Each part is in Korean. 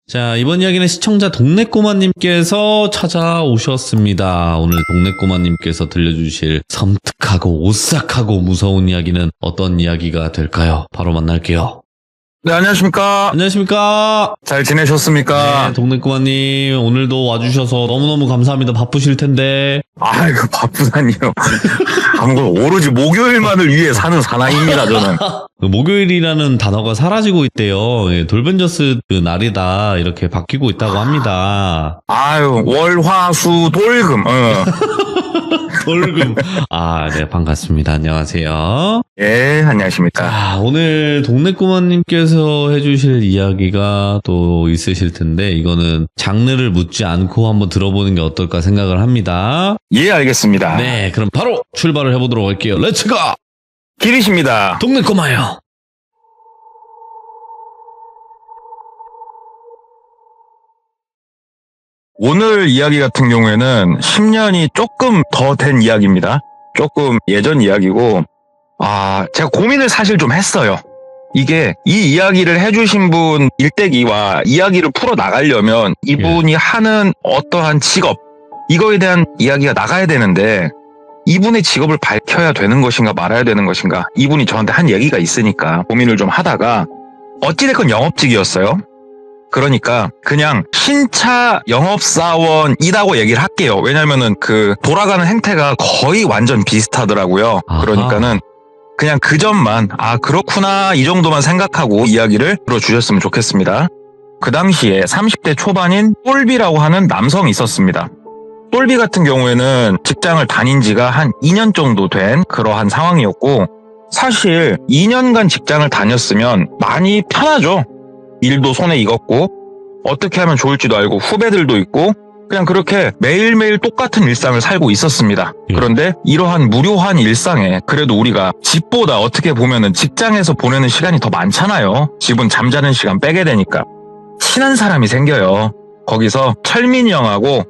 자, 이번 이야기는 시청자 동네꼬마님께서 찾아오셨습니다. 오늘 동네꼬마님께서 들려주실 섬뜩하고 오싹하고 무서운 이야기는 어떤 이야기가 될까요? 바로 만날게요. 네, 안녕하십니까. 안녕하십니까? 잘 지내셨습니까? 네, 동네꼬마님 오늘도 와주셔서 너무너무 감사합니다. 바쁘실 텐데. 아이고, 바쁘다니요. 아무튼 오로지 목요일만을 위해 사는 사나이입니다, 저는. 그 목요일이라는 단어가 사라지고 있대요. 예, 돌벤져스 그 날이다 이렇게 바뀌고 있다고 합니다. 아유, 월, 화, 수, 돌금. 돌금. 아, 네, 반갑습니다. 안녕하세요. 예, 안녕하십니까. 아, 오늘 동네꼬마님께서 해주실 이야기가 또 있으실 텐데 이거는 장르를 묻지 않고 한번 들어보는 게 어떨까 생각을 합니다. 예, 알겠습니다. 네, 그럼 바로 출발을 해보도록 할게요. 렛츠고! 길이십니다. 동네꼬마요. 오늘 이야기 같은 경우에는 10년이 조금 더 된 이야기입니다. 조금 예전 이야기고, 제가 고민을 사실 좀 했어요. 이게 이 이야기를 해주신 분 일대기와 이야기를 풀어 나가려면 이분이 하는 어떠한 직업, 이거에 대한 이야기가 나가야 되는데 이분의 직업을 밝혀야 되는 것인가 말아야 되는 것인가, 이분이 저한테 한 얘기가 있으니까 고민을 좀 하다가 어찌됐건 영업직이었어요. 그러니까 그냥 신차 영업사원이라고 얘기를 할게요. 왜냐면은 그 돌아가는 행태가 거의 완전 비슷하더라고요. 아하. 그러니까는 그냥 그 점만 그렇구나 이 정도만 생각하고 이야기를 들어주셨으면 좋겠습니다. 그 당시에 30대 초반인 똘비라고 하는 남성이 있었습니다. 똘비 같은 경우에는 직장을 다닌 지가 한 2년 정도 된 그러한 상황이었고, 사실 2년간 직장을 다녔으면 많이 편하죠. 일도 손에 익었고 어떻게 하면 좋을지도 알고 후배들도 있고 그냥 그렇게 매일매일 똑같은 일상을 살고 있었습니다. 그런데 이러한 무료한 일상에 그래도 우리가 집보다 어떻게 보면은 직장에서 보내는 시간이 더 많잖아요. 집은 잠자는 시간 빼게 되니까. 친한 사람이 생겨요. 거기서 철민이 형하고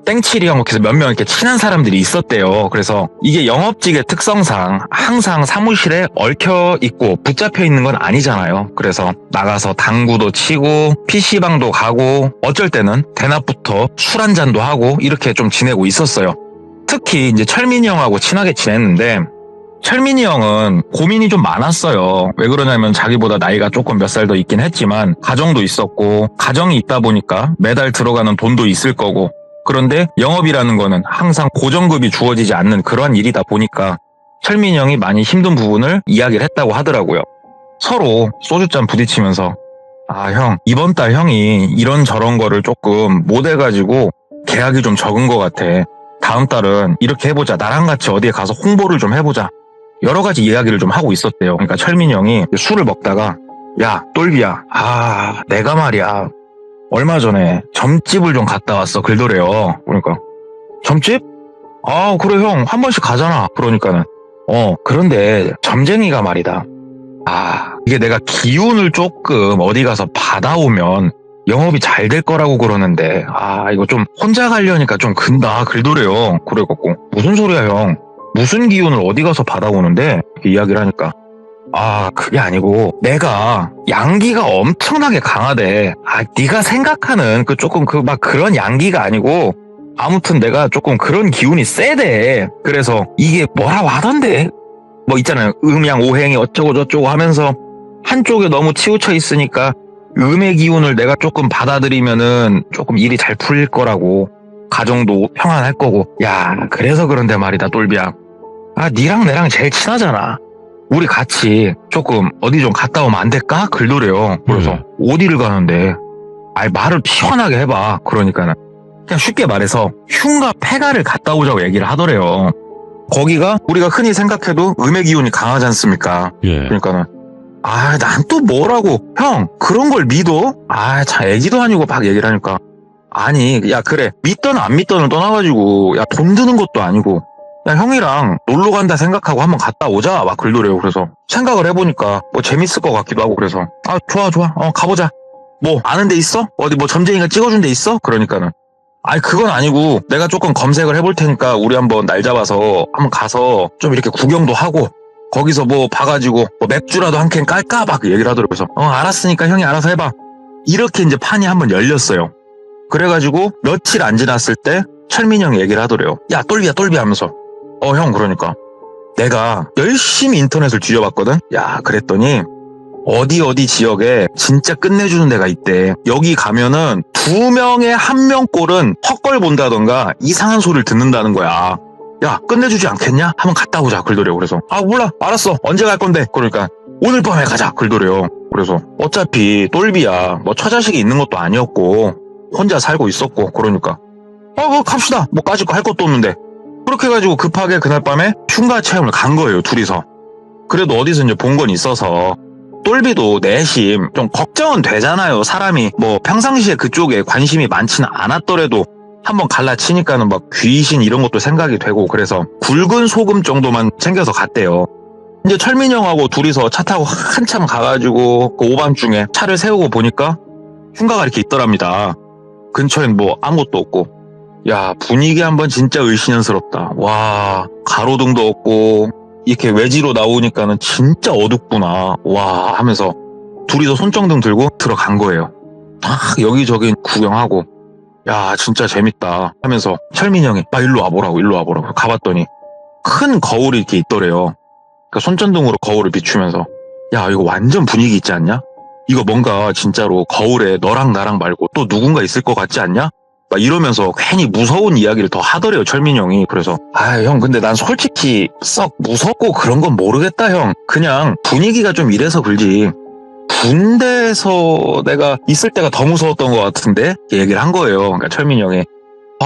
땡칠이 형, 그래서 몇 명 이렇게 친한 사람들이 있었대요. 그래서 이게 영업직의 특성상 항상 사무실에 얽혀 있고 붙잡혀 있는 건 아니잖아요. 그래서 나가서 당구도 치고 PC방도 가고 어쩔 때는 대낮부터 술 한 잔도 하고 이렇게 좀 지내고 있었어요. 특히 이제 철민이 형하고 친하게 지냈는데, 철민이 형은 고민이 좀 많았어요. 왜 그러냐면 자기보다 나이가 조금 몇 살 더 있긴 했지만 가정도 있었고, 가정이 있다 보니까 매달 들어가는 돈도 있을 거고, 그런데 영업이라는 거는 항상 고정급이 주어지지 않는 그러한 일이다 보니까 철민이 형이 많이 힘든 부분을 이야기를 했다고 하더라고요. 서로 소주잔 부딪히면서 형, 이번 달 형이 이런저런 거를 조금 못 해가지고 계약이 좀 적은 것 같아. 다음 달은 이렇게 해보자. 나랑 같이 어디에 가서 홍보를 좀 해보자. 여러 가지 이야기를 좀 하고 있었대요. 그러니까 철민이 형이 술을 먹다가 야, 똘비야. 내가 말이야. 얼마 전에 점집을 좀 갔다 왔어. 글도래요. 그러니까 점집? 그래 형, 한 번씩 가잖아. 그러니까는 그런데 점쟁이가 말이다. 이게 내가 기운을 조금 어디 가서 받아오면 영업이 잘 될 거라고 그러는데 이거 좀 혼자 가려니까 좀 근다. 글도래요. 그래갖고 무슨 소리야 형, 무슨 기운을 어디 가서 받아오는데, 이렇게 이야기를 하니까 그게 아니고 내가 양기가 엄청나게 강하대. 네가 생각하는 조금 그런 양기가 아니고 아무튼 내가 조금 그런 기운이 세대. 그래서 이게 뭐라고 하던데, 뭐 있잖아요, 음양 오행이 어쩌고 저쩌고 하면서 한쪽에 너무 치우쳐 있으니까 음의 기운을 내가 조금 받아들이면은 조금 일이 잘 풀릴 거라고, 가정도 평안할 거고. 야, 그래서 그런데 말이다 똘비야. 니랑 내랑 제일 친하잖아. 우리 같이 조금 어디 좀 갔다 오면 안 될까? 글도래요. 그래서 어디를 가는데? 말을 시원하게 해봐. 그러니까는 그냥 쉽게 말해서 흉가 폐가를 갔다 오자고 얘기를 하더래요. 거기가 우리가 흔히 생각해도 음의 기운이 강하지 않습니까? 그러니까는 난 또 뭐라고 형, 그런 걸 믿어? 참 애기도 아니고 막 얘기를 하니까 야 그래, 믿던 안 믿던을 떠나가지고 돈 드는 것도 아니고 형이랑 놀러 간다 생각하고 한번 갔다 오자. 막 글도래요. 그래서 생각을 해보니까 뭐 재밌을 것 같기도 하고, 그래서 좋아 가보자. 뭐 아는 데 있어? 어디 뭐 점쟁이가 찍어준 데 있어? 그러니까는 그건 아니고 내가 조금 검색을 해볼 테니까 우리 한번 날 잡아서 한번 가서 좀 이렇게 구경도 하고 거기서 뭐 봐가지고 뭐 맥주라도 한 캔 깔까? 막 얘기를 하더라고요. 그래서 알았으니까 형이 알아서 해봐. 이렇게 이제 판이 한번 열렸어요. 그래가지고 며칠 안 지났을 때 철민이 형이 얘기를 하더래요. 야, 똘비야 하면서. 형, 그러니까 내가 열심히 인터넷을 뒤져봤거든. 야, 그랬더니 어디 지역에 진짜 끝내주는 데가 있대. 여기 가면은 2명에 1명 꼴은 헛걸 본다던가 이상한 소리를 듣는다는 거야. 야, 끝내주지 않겠냐? 한번 갔다 오자, 글더래요. 그래서 몰라, 알았어, 언제 갈 건데? 그러니까 오늘 밤에 가자, 글더래요. 그래서 어차피 똘비야 뭐 처자식이 있는 것도 아니었고 혼자 살고 있었고, 그러니까 갑시다, 뭐 까짓 거 할 것도 없는데. 그렇게 해가지고 급하게 그날 밤에 흉가 체험을 간 거예요, 둘이서. 그래도 어디서 이제 본 건 있어서 똘비도 내심 좀 걱정은 되잖아요. 사람이 뭐 평상시에 그쪽에 관심이 많지는 않았더라도 한번 갈라치니까는 막 귀신 이런 것도 생각이 되고, 그래서 굵은 소금 정도만 챙겨서 갔대요. 이제 철민이 형하고 둘이서 차 타고 한참 가가지고 그 오밤중에 차를 세우고 보니까 흉가가 이렇게 있더랍니다. 근처엔 뭐 아무것도 없고. 야, 분위기 한번 진짜 을씨년스럽다. 와, 가로등도 없고 이렇게 외지로 나오니까는 진짜 어둡구나. 와, 하면서 둘이서 손정등 들고 들어간 거예요. 딱 여기저기 구경하고, 야, 진짜 재밌다 하면서 철민이 형이 일로 와보라고 가봤더니 큰 거울이 이렇게 있더래요. 그러니까 손전등으로 거울을 비추면서, 야, 이거 완전 분위기 있지 않냐? 이거 뭔가 진짜로 거울에 너랑 나랑 말고 또 누군가 있을 것 같지 않냐? 막 이러면서 괜히 무서운 이야기를 더 하더래요, 철민이 형이. 그래서 형, 근데 난 솔직히 썩 무섭고 그런 건 모르겠다, 형. 그냥 분위기가 좀 이래서 그러지. 군대에서 내가 있을 때가 더 무서웠던 것 같은데? 얘기를 한 거예요. 그러니까 철민이 형이.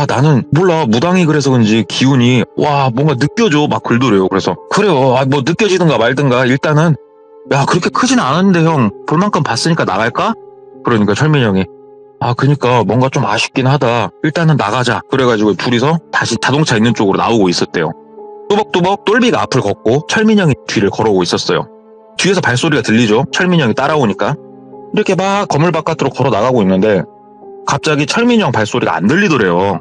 나는 몰라, 무당이 그래서 그런지 기운이 뭔가 느껴져, 막 그러더래요. 그래서 그래요, 뭐 느껴지든가 말든가 일단은, 야, 그렇게 크진 않은데 형, 볼 만큼 봤으니까 나갈까? 그러니까 철민이 형이, 그니까 뭔가 좀 아쉽긴 하다, 일단은 나가자. 그래가지고 둘이서 다시 자동차 있는 쪽으로 나오고 있었대요. 뚜벅뚜벅 똘비가 앞을 걷고 철민이 형이 뒤를 걸어오고 있었어요. 뒤에서 발소리가 들리죠. 철민이 형이 따라오니까. 이렇게 막 건물 바깥으로 걸어 나가고 있는데 갑자기 철민이 형 발소리가 안 들리더래요.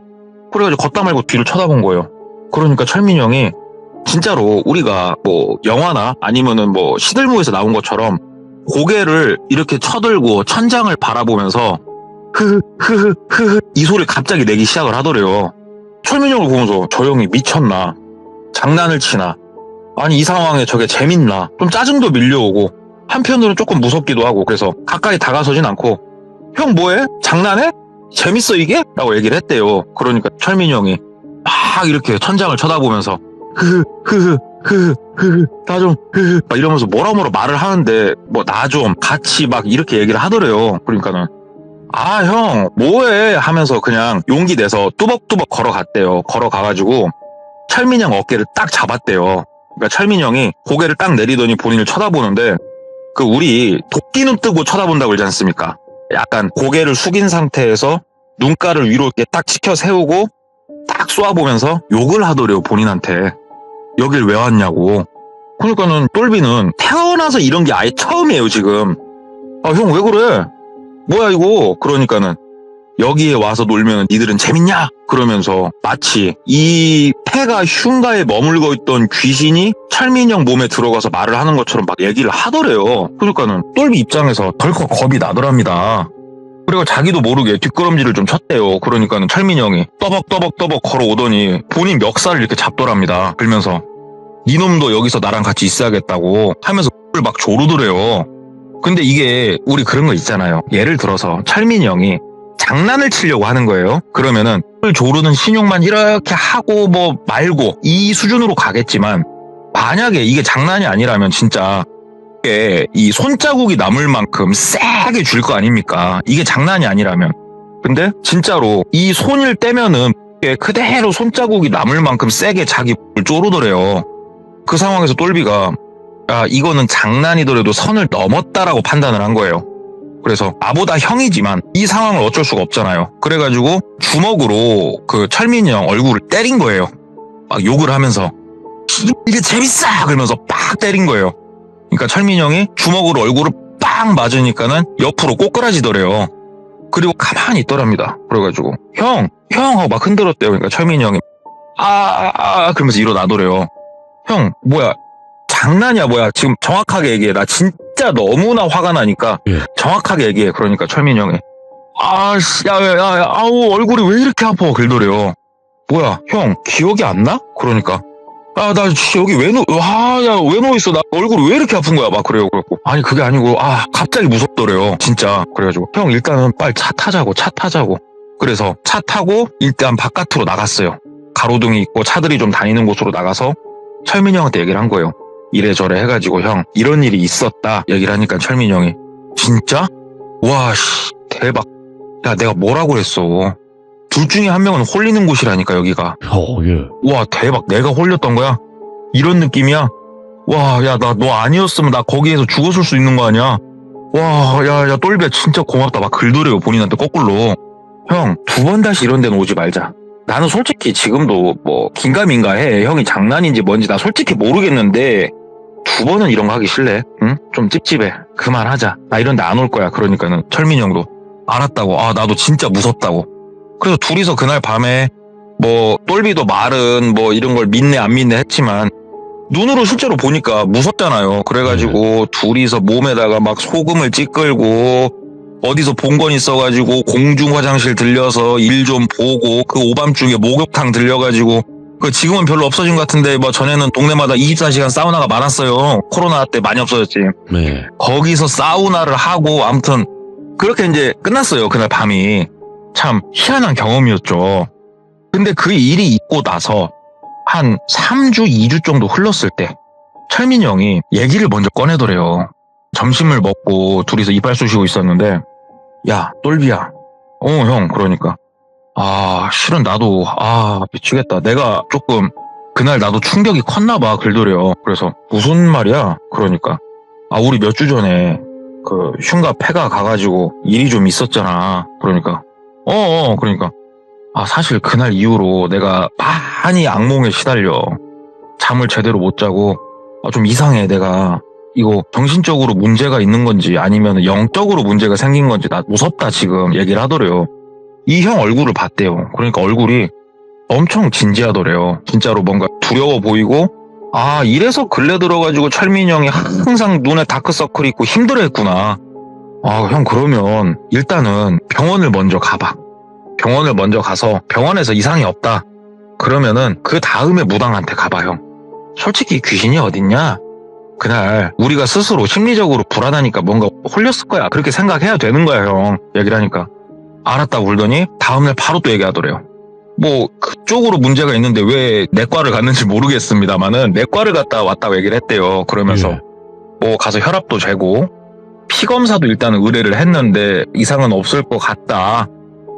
그래가지고 걷다 말고 뒤를 쳐다본 거예요. 그러니까 철민이 형이 진짜로 우리가 뭐 영화나 아니면은 뭐 시들무에서 나온 것처럼 고개를 이렇게 쳐들고 천장을 바라보면서 흐흐흐흐 이 소리를 갑자기 내기 시작을 하더래요. 철민이 형을 보면서 저 형이 미쳤나? 장난을 치나? 아니, 이 상황에 저게 재밌나? 좀 짜증도 밀려오고 한편으로는 조금 무섭기도 하고, 그래서 가까이 다가서진 않고, 형 뭐해? 장난해? 재밌어 이게? 라고 얘기를 했대요. 그러니까 철민이 형이 막 이렇게 천장을 쳐다보면서 나 좀 막 이러면서 뭐라 말을 하는데, 뭐 나 좀 같이 막 이렇게 얘기를 하더래요. 그러니까는 형 뭐해 하면서 그냥 용기 내서 뚜벅뚜벅 걸어갔대요. 걸어가가지고 철민이 형 어깨를 딱 잡았대요. 그러니까 철민이 형이 고개를 딱 내리더니 본인을 쳐다보는데, 그 우리 도끼 눈 뜨고 쳐다본다고 그러지 않습니까? 약간 고개를 숙인 상태에서 눈가를 위로 이렇게 딱 치켜 세우고 딱 쏘아보면서 욕을 하더래요, 본인한테. 여길 왜 왔냐고. 그러니까는 똘비는 태어나서 이런 게 아예 처음이에요, 지금. 형 왜 그래? 뭐야 이거? 그러니까는 여기에 와서 놀면 니들은 재밌냐? 그러면서 마치 이 폐가 흉가에 머물고 있던 귀신이 철민이 형 몸에 들어가서 말을 하는 것처럼 막 얘기를 하더래요. 그러니까는 똘비 입장에서 덜컥 겁이 나더랍니다. 그리고 자기도 모르게 뒷걸음질을 좀 쳤대요. 그러니까는 철민이 형이 떠벅떠벅 걸어오더니 본인 멱살을 이렇게 잡더랍니다. 그러면서 니놈도 여기서 나랑 같이 있어야겠다고 하면서 막 조르더래요. 근데 이게 우리 그런 거 있잖아요. 예를 들어서 철민이 형이 장난을 치려고 하는 거예요. 그러면은 조르는 신용만 이렇게 하고 뭐 말고 이 수준으로 가겠지만, 만약에 이게 장난이 아니라면 진짜 이 손자국이 남을 만큼 세게 줄 거 아닙니까? 이게 장난이 아니라면. 근데 진짜로 이 손을 떼면은 그대로 손자국이 남을 만큼 세게 자기 쪼르더래요. 그 상황에서 똘비가 이거는 장난이더라도 선을 넘었다라고 판단을 한 거예요. 그래서 나보다 형이지만 이 상황을 어쩔 수가 없잖아요. 그래가지고 주먹으로 그 철민이 형 얼굴을 때린 거예요. 막 욕을 하면서 이게 재밌어! 그러면서 빡 때린 거예요. 그러니까 철민이 형이 주먹으로 얼굴을 빵 맞으니까는 옆으로 꼬꾸라지더래요. 그리고 가만히 있더랍니다. 그래가지고 형 하고 막 흔들었대요. 그러니까 철민이 형이 그러면서 일어나더래요. 형 뭐야, 장난이야 뭐야. 지금 정확하게 얘기해. 나 진짜 너무나 화가 나니까 예. 정확하게 얘기해. 그러니까 철민이 형이 아씨 야, 아우 얼굴이 왜 이렇게 아파 긁더래요. 뭐야 형 기억이 안 나? 그러니까 나 여기 왜 누워있어? 나 얼굴이 왜 이렇게 아픈 거야? 막 그래요. 그래갖고 아니 그게 아니고 갑자기 무섭더래요. 진짜. 그래가지고 형 일단은 빨리 차 타자고. 그래서 차 타고 일단 바깥으로 나갔어요. 가로등이 있고 차들이 좀 다니는 곳으로 나가서 철민이 형한테 얘기를 한 거예요. 이래저래 해가지고 형 이런 일이 있었다 얘기를 하니까 철민이 형이 진짜? 와 씨 대박. 야 내가 뭐라고 그랬어. 둘 중에 한 명은 홀리는 곳이라니까 여기가. 예. 와 대박 내가 홀렸던 거야? 이런 느낌이야? 와 야 나 너 아니었으면 나 거기에서 죽었을 수 있는 거 아니야? 와 야 똘비야 진짜 고맙다 막 글더래요 본인한테 거꾸로. 형 두 번 다시 이런 데는 오지 말자. 나는 솔직히 지금도 뭐 긴가민가해. 형이 장난인지 뭔지 나 솔직히 모르겠는데 두 번은 이런 거 하기 싫네. 응? 좀 찝찝해. 그만하자. 나 이런 데 안 올 거야. 그러니까는 철민이 형도 알았다고. 나도 진짜 무섭다고. 그래서 둘이서 그날 밤에 뭐 똘비도 말은 뭐 이런 걸 믿네 안 믿네 했지만 눈으로 실제로 보니까 무섭잖아요. 그래가지고 둘이서 몸에다가 막 소금을 찌끌고 어디서 본 건 있어가지고 공중 화장실 들려서 일 좀 보고 그 오밤중에 목욕탕 들려가지고 그 지금은 별로 없어진 것 같은데 뭐 전에는 동네마다 24시간 사우나가 많았어요. 코로나 때 많이 없어졌지. 네. 거기서 사우나를 하고 아무튼 그렇게 이제 끝났어요. 그날 밤이. 참 희한한 경험이었죠. 근데 그 일이 있고 나서 한 3주, 2주 정도 흘렀을 때 철민이 형이 얘기를 먼저 꺼내더래요. 점심을 먹고 둘이서 이빨 쑤시고 있었는데 야 똘비야 형 그러니까 실은 나도 미치겠다. 내가 조금 그날 나도 충격이 컸나 봐 글더래요. 그래서 무슨 말이야? 그러니까 우리 몇 주 전에 그 흉가 폐가 가가지고 일이 좀 있었잖아. 그러니까 그러니까 사실 그날 이후로 내가 많이 악몽에 시달려. 잠을 제대로 못 자고 좀 이상해. 내가 이거 정신적으로 문제가 있는 건지 아니면 영적으로 문제가 생긴 건지 나 무섭다 지금 얘기를 하더래요. 이 형 얼굴을 봤대요. 그러니까 얼굴이 엄청 진지하더래요. 진짜로 뭔가 두려워 보이고 이래서 근래 들어가지고 철민이 형이 항상 눈에 다크서클이 있고 힘들어했구나. 형 그러면 일단은 병원을 먼저 가봐. 병원을 먼저 가서 병원에서 이상이 없다. 그러면은 그 다음에 무당한테 가봐 형. 솔직히 귀신이 어딨냐? 그날 우리가 스스로 심리적으로 불안하니까 뭔가 홀렸을 거야. 그렇게 생각해야 되는 거야 형. 얘기를 하니까 알았다고 그러더니 다음날 바로 또 얘기하더래요. 뭐 그쪽으로 문제가 있는데 왜 내과를 갔는지 모르겠습니다만은 내과를 갔다 왔다고 얘기를 했대요. 그러면서 예. 뭐 가서 혈압도 재고 피검사도 일단은 의뢰를 했는데 이상은 없을 것 같다.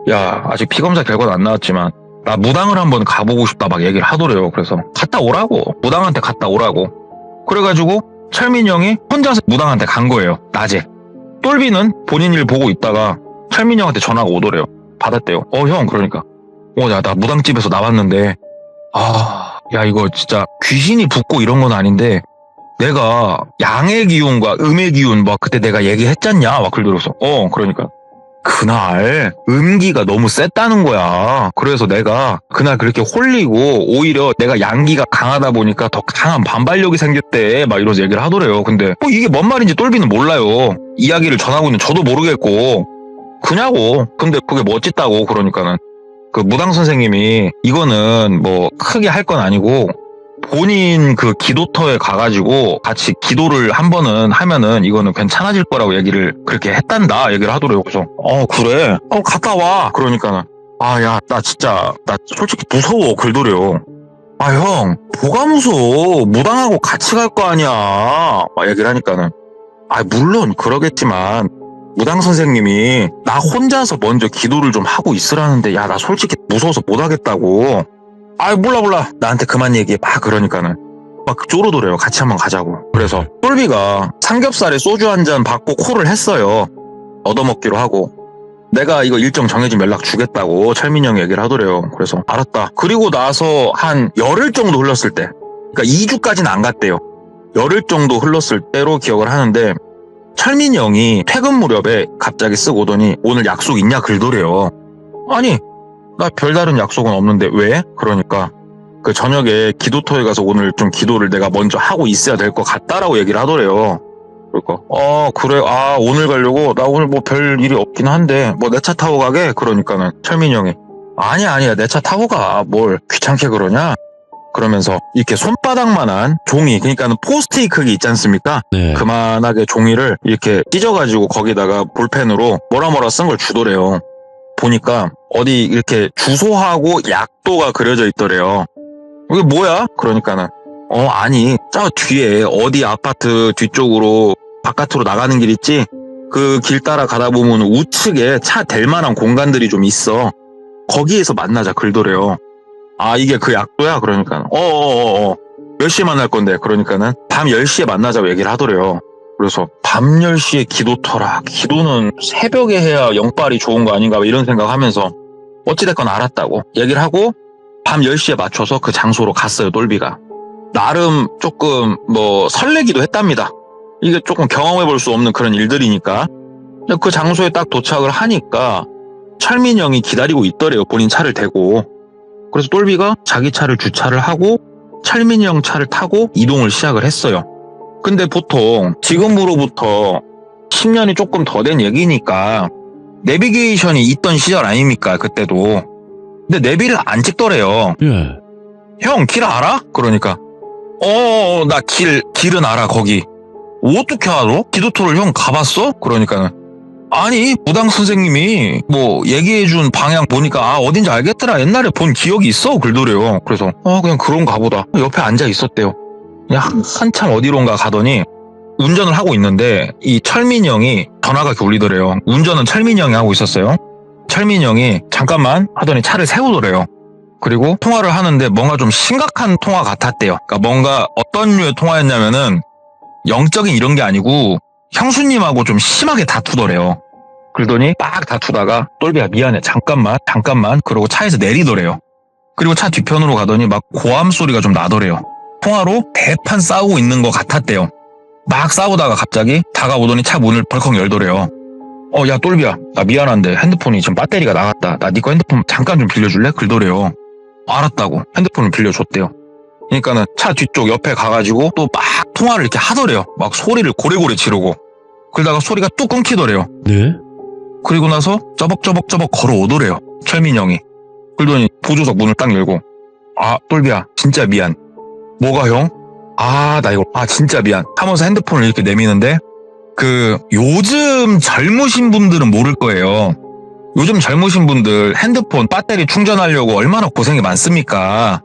야 아직 피검사 결과는 안 나왔지만 나 무당을 한번 가보고 싶다 막 얘기를 하더래요. 그래서 갔다 오라고. 무당한테 갔다 오라고. 그래가지고 철민이 형이 혼자서 무당한테 간 거예요. 낮에. 똘비는 본인 일 보고 있다가 철민이 형한테 전화가 오더래요. 받았대요. 형 그러니까 나 무당집에서 나왔는데 야 이거 진짜 귀신이 붙고 이런 건 아닌데 내가 양의 기운과 음의 기운 막 그때 내가 얘기했잖냐 막 그러더라고요. 그러니까 그날 음기가 너무 셌다는 거야. 그래서 내가 그날 그렇게 홀리고 오히려 내가 양기가 강하다 보니까 더 강한 반발력이 생겼대 막 이러면서 얘기를 하더래요. 근데 이게 뭔 말인지 똘비는 몰라요. 이야기를 전하고 있는 저도 모르겠고 그냐고. 근데 그게 멋짓다고. 그러니까는 그 무당 선생님이 이거는 뭐 크게 할 건 아니고 본인 그 기도터에 가가지고 같이 기도를 한 번은 하면은 이거는 괜찮아질 거라고 얘기를 그렇게 했단다 얘기를 하더래요. 그래서 그래 갔다 와. 그러니까는 야 나 진짜 나 솔직히 무서워 글더래요. 형 뭐가 무서워. 무당하고 같이 갈 거 아니야 막 얘기를 하니까는 물론 그러겠지만 무당 선생님이 나 혼자서 먼저 기도를 좀 하고 있으라는데 야 나 솔직히 무서워서 못 하겠다고. 몰라 나한테 그만 얘기해 막 그러니까는 막 쪼르더래요. 같이 한번 가자고. 그래서 똘비가 삼겹살에 소주 한 잔 받고 콜을 했어요. 얻어먹기로 하고 내가 이거 일정 정해지면 연락 주겠다고 철민이 형이 얘기를 하더래요. 그래서 알았다. 그리고 나서 한 열흘 정도 흘렀을 때 그러니까 2주까지는 안 갔대요. 열흘 정도 흘렀을 때로 기억을 하는데 철민이 형이 퇴근 무렵에 갑자기 쓱 오더니 오늘 약속 있냐 글더래요. 아니 나 별다른 약속은 없는데 왜? 그러니까 그 저녁에 기도터에 가서 오늘 좀 기도를 내가 먼저 하고 있어야 될 것 같다라고 얘기를 하더래요. 그러니까 그래 오늘 가려고 나 오늘 뭐 별 일이 없긴 한데 뭐 내 차 타고 가게. 그러니까는 철민이 형이 아니야 내 차 타고 가. 뭘 귀찮게 그러냐. 그러면서 이렇게 손바닥만한 종이, 그러니까는 포스트잇 크기 있지 않습니까? 네. 그만하게 종이를 이렇게 찢어가지고 거기다가 볼펜으로 뭐라 쓴 걸 주더래요. 보니까 어디 이렇게 주소하고 약도가 그려져 있더래요. 이게 뭐야? 그러니까는 아니 저 뒤에 어디 아파트 뒤쪽으로 바깥으로 나가는 길 있지? 그 길 따라 가다 보면 우측에 차 댈 만한 공간들이 좀 있어. 거기에서 만나자 글더래요. 이게 그 약도야? 그러니까 몇 시에 만날 건데? 그러니까는 밤 10시에 만나자고 얘기를 하더래요. 그래서 밤 10시에 기도터라. 기도는 새벽에 해야 영빨이 좋은 거 아닌가 이런 생각하면서 어찌됐건 알았다고 얘기를 하고 밤 10시에 맞춰서 그 장소로 갔어요. 똘비가. 나름 조금 설레기도 했답니다. 이게 조금 경험해볼 수 없는 그런 일들이니까. 그 장소에 딱 도착을 하니까 철민이 형이 기다리고 있더래요. 본인 차를 대고. 그래서 똘비가 자기 차를 주차를 하고 철민이 형 차를 타고 이동을 시작을 했어요. 근데 보통 지금으로부터 10년이 조금 더 된 얘기니까 내비게이션이 있던 시절 아닙니까? 그때도. 근데 내비를 안 찍더래요. 예. 형, 길 알아? 그러니까 나 길은 알아. 거기. 어떻게 알아? 기도토를 형 가봤어? 그러니까는 아니 무당 선생님이 얘기해준 방향 보니까 어딘지 알겠더라. 옛날에 본 기억이 있어. 글더래요. 그래서 그냥 그런가 보다. 옆에 앉아 있었대요. 그냥 한참 어디론가 가더니 운전을 하고 있는데 이 철민이 형이 전화가 이렇게 울리더래요. 운전은 철민이 형이 하고 있었어요. 철민이 형이 잠깐만 하더니 차를 세우더래요. 그리고 통화를 하는데 뭔가 좀 심각한 통화 같았대요. 그러니까 뭔가 어떤 류의 통화였냐면은 영적인 이런 게 아니고 형수님하고 좀 심하게 다투더래요. 그러더니 막 다투다가 똘비야 미안해 잠깐만 그러고 차에서 내리더래요. 그리고 차 뒤편으로 가더니 막 고함 소리가 좀 나더래요. 통화로 대판 싸우고 있는 것 같았대요. 막 싸우다가 갑자기 다가오더니 차 문을 벌컥 열더래요. 야 똘비야 나 미안한데 핸드폰이 지금 배터리가 나갔다. 나 네 거 핸드폰 잠깐 좀 빌려줄래? 그러더래요. 알았다고 핸드폰을 빌려줬대요. 그러니까는 차 뒤쪽 옆에 가가지고 또 막 통화를 이렇게 하더래요. 막 소리를 고래고래 지르고. 그러다가 소리가 뚝 끊기더래요. 네? 그리고 나서 쩌벅쩌벅 걸어오더래요. 철민이 형이. 그러더니 보조석 문을 딱 열고 똘비야 진짜 미안. 뭐가 형? 나 이거 진짜 미안 하면서 핸드폰을 이렇게 내미는데 요즘 젊으신 분들은 모를 거예요. 요즘 젊으신 분들 핸드폰 배터리 충전하려고 얼마나 고생이 많습니까?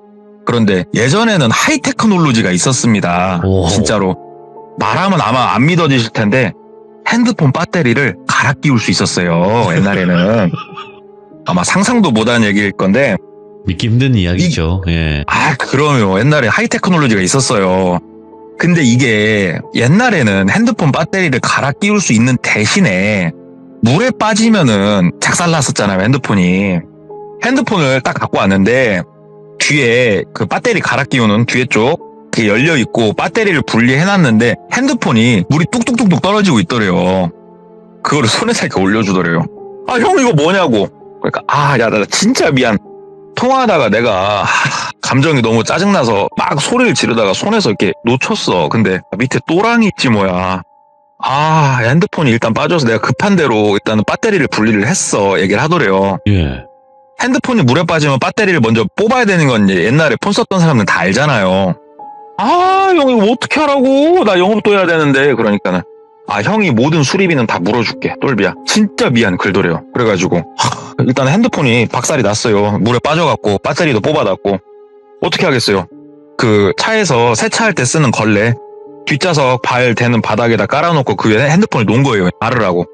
그런데 예전에는 하이테크놀로지가 있었습니다. 오. 진짜로. 말하면 아마 안 믿어지실 텐데 핸드폰 배터리를 갈아 끼울 수 있었어요. 옛날에는. 아마 상상도 못한 얘기일 건데 믿기 힘든 이야기죠. 예. 그럼요. 옛날에 하이테크놀로지가 있었어요. 근데 이게 옛날에는 핸드폰 배터리를 갈아 끼울 수 있는 대신에 물에 빠지면은 작살났었잖아요. 핸드폰을 딱 갖고 왔는데 뒤에 그 배터리 갈아 끼우는 뒤에 쪽 그게 열려 있고 배터리를 분리해놨는데 핸드폰이 물이 뚝뚝뚝뚝 떨어지고 있더래요. 그거를 손에다 이렇게 올려주더래요. 형 이거 뭐냐고. 그러니까 야 나 진짜 미안. 통화하다가 내가 감정이 너무 짜증나서 막 소리를 지르다가 손에서 이렇게 놓쳤어. 근데 밑에 또랑이 있지 뭐야. 핸드폰이 일단 빠져서 내가 급한 대로 일단은 배터리를 분리를 했어. 얘기를 하더래요. 예. 핸드폰이 물에 빠지면 배터리를 먼저 뽑아야 되는 건 이제 옛날에 폰 썼던 사람들은 다 알잖아요. 형 이거 어떻게 하라고? 나 영업도 해야 되는데. 그러니까는 형이 모든 수리비는 다 물어줄게. 똘비야 진짜 미안. 글더래요. 그래가지고 일단 핸드폰이 박살이 났어요. 물에 빠져갖고 배터리도 뽑아놨고 어떻게 하겠어요. 그 차에서 세차할 때 쓰는 걸레 뒷좌석 발 대는 바닥에다 깔아놓고 그 위에 핸드폰을 놓은 거예요. 알으라고.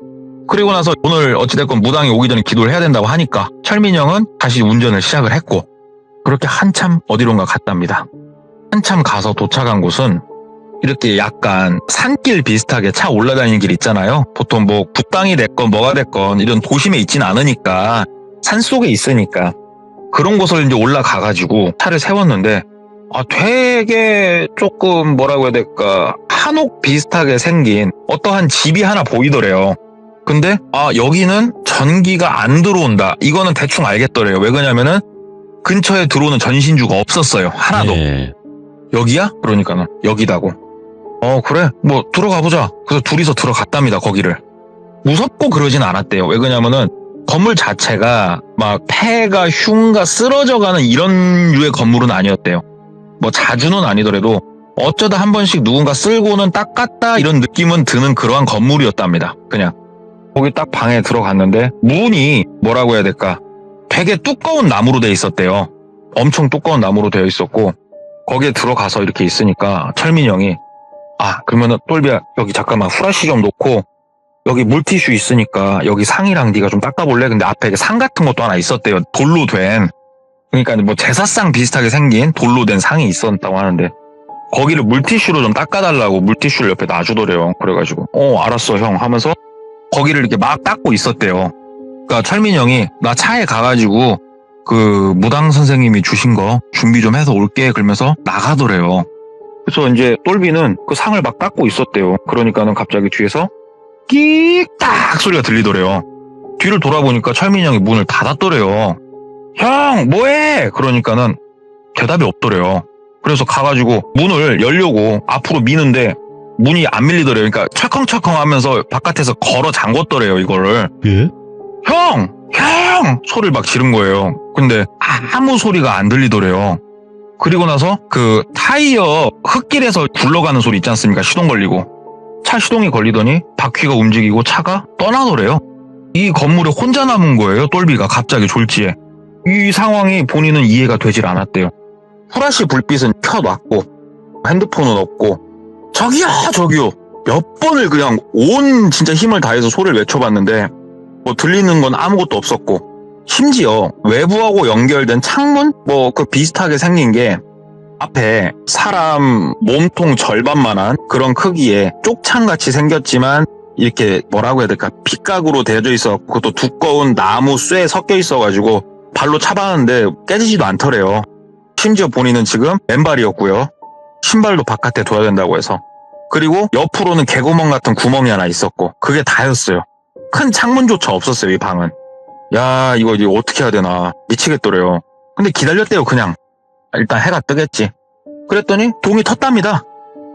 그리고 나서 오늘 어찌됐건 무당이 오기 전에 기도를 해야 된다고 하니까 철민이 형은 다시 운전을 시작을 했고 그렇게 한참 어디론가 갔답니다. 한참 가서 도착한 곳은 이렇게 약간 산길 비슷하게 차 올라다니는 길 있잖아요. 보통 굿당이 됐건 뭐가 됐건 이런 도심에 있진 않으니까 산속에 있으니까 그런 곳을 이제 올라가가지고 차를 세웠는데 되게 조금 뭐라고 해야 될까 한옥 비슷하게 생긴 어떠한 집이 하나 보이더래요. 근데 여기는 전기가 안 들어온다. 이거는 대충 알겠더래요. 왜 그러냐면은 근처에 들어오는 전신주가 없었어요. 하나도. 예. 여기야? 그러니까는 여기다고. 그래 뭐 들어가보자. 그래서 둘이서 들어갔답니다. 거기를. 무섭고 그러진 않았대요. 왜 그러냐면은 건물 자체가 막 폐가 흉가 쓰러져가는 이런 류의 건물은 아니었대요. 뭐 자주는 아니더라도 어쩌다 한 번씩 누군가 쓸고는 닦았다 이런 느낌은 드는 그러한 건물이었답니다. 그냥 거기 딱 방에 들어갔는데 문이 뭐라고 해야 될까, 되게 두꺼운 나무로 돼 있었대요. 엄청 두꺼운 나무로 되어 있었고 거기에 들어가서 이렇게 있으니까 철민이 형이 그러면은 똘비야 여기 잠깐만 후라시 좀 놓고 여기 물티슈 있으니까 여기 상이랑 네가 좀 닦아볼래? 근데 앞에 상 같은 것도 하나 있었대요. 돌로 된. 그러니까 뭐 제사상 비슷하게 생긴 돌로 된 상이 있었다고 하는데 거기를 물티슈로 좀 닦아달라고 물티슈를 옆에 놔주더래요. 그래가지고 알았어 형 하면서 거기를 이렇게 막 닦고 있었대요. 그러니까 철민이 형이 나 차에 가가지고 그 무당 선생님이 주신 거 준비 좀 해서 올게 그러면서 나가더래요. 그래서 이제 똘비는 그 상을 막 닦고 있었대요. 그러니까는 갑자기 뒤에서 끼딱 소리가 들리더래요. 뒤를 돌아보니까 철민이 형이 문을 닫았더래요. 형 뭐해? 그러니까는 대답이 없더래요. 그래서 가가지고 문을 열려고 앞으로 미는데 문이 안 밀리더래요. 그러니까 철컹철컹 하면서 바깥에서 걸어 잠궜더래요 이거를. 예? 형! 소리를 막 지른 거예요. 근데 아무 소리가 안 들리더래요. 그리고 나서 그 타이어 흙길에서 굴러가는 소리 있지 않습니까? 시동 걸리고. 차 시동이 걸리더니 바퀴가 움직이고 차가 떠나더래요. 이 건물에 혼자 남은 거예요. 똘비가 갑자기 졸지에. 이 상황이 본인은 이해가 되질 않았대요. 후라시 불빛은 켜놨고 핸드폰은 없고 저기요 몇 번을 그냥 온 진짜 힘을 다해서 소리를 외쳐봤는데 뭐 들리는 건 아무것도 없었고 심지어 외부하고 연결된 창문 뭐 그 비슷하게 생긴 게 앞에 사람 몸통 절반만한 그런 크기의 쪽창같이 생겼지만 이렇게 뭐라고 해야 될까, 빗각으로 되어져 있어. 그것도 두꺼운 나무 쇠 섞여 있어가지고 발로 차봤는데 깨지지도 않더래요. 심지어 본인은 지금 맨발이었고요. 신발도 바깥에 둬야 된다고 해서. 그리고 옆으로는 개구멍 같은 구멍이 하나 있었고 그게 다였어요. 큰 창문조차 없었어요 이 방은. 야 이거 어떻게 해야 되나 미치겠더래요. 근데 기다렸대요. 그냥 일단 해가 뜨겠지. 그랬더니 동이 텄답니다.